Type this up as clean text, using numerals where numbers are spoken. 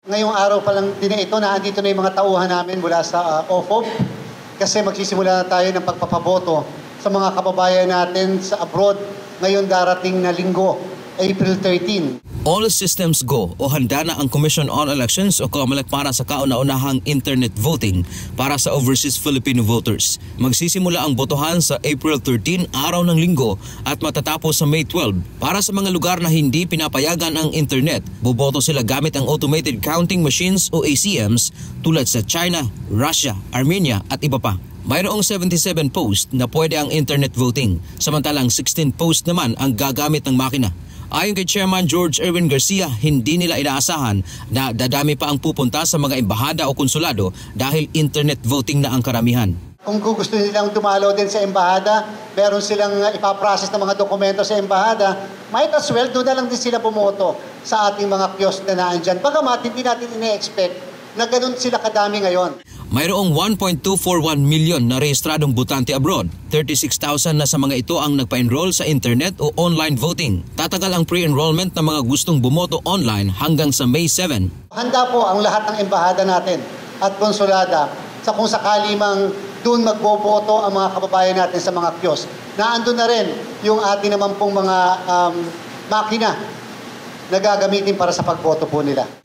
Ngayong araw pa lang din ito, naandito na yung mga tauhan namin mula sa OFOP kasi magsisimula na tayo ng pagpapaboto sa mga kababayan natin sa abroad ngayon darating na linggo, April 13. All systems go o handa na ang Commission on Elections o COMELEC para sa kauna-unahang internet voting para sa overseas Filipino voters. Magsisimula ang botohan sa April 13, araw ng linggo at matatapos sa May 12. Para sa mga lugar na hindi pinapayagan ang internet, boboto sila gamit ang automated counting machines o ACMs tulad sa China, Russia, Armenia at iba pa. Mayroong 77 post na pwede ang internet voting, samantalang 16 post naman ang gagamit ng makina. Ayon kay Chairman George Erwin Garcia, hindi nila inaasahan na dadami pa ang pupunta sa mga embahada o konsulado dahil internet voting na ang karamihan. Kung gusto nilang dumalaw din sa embahada, meron silang ipaprocess ng mga dokumento sa embahada, might as well doon na lang din sila bumoto sa ating mga kiosk na naandyan. Bagamat hindi natin ine-expect na ganun sila kadami ngayon. Mayroong 1.241 million na rehistradong botante abroad. 36,000 na sa mga ito ang nagpa-enroll sa internet o online voting. Tatagal ang pre-enrollment ng mga gustong bumoto online hanggang sa May 7. Handa po ang lahat ng embahada natin at konsulada sa kung sakali mang doon magboboto ang mga kababayan natin sa mga kiosk. Naandun na rin yung ating naman pong mga makina na gagamitin para sa pagboto po nila.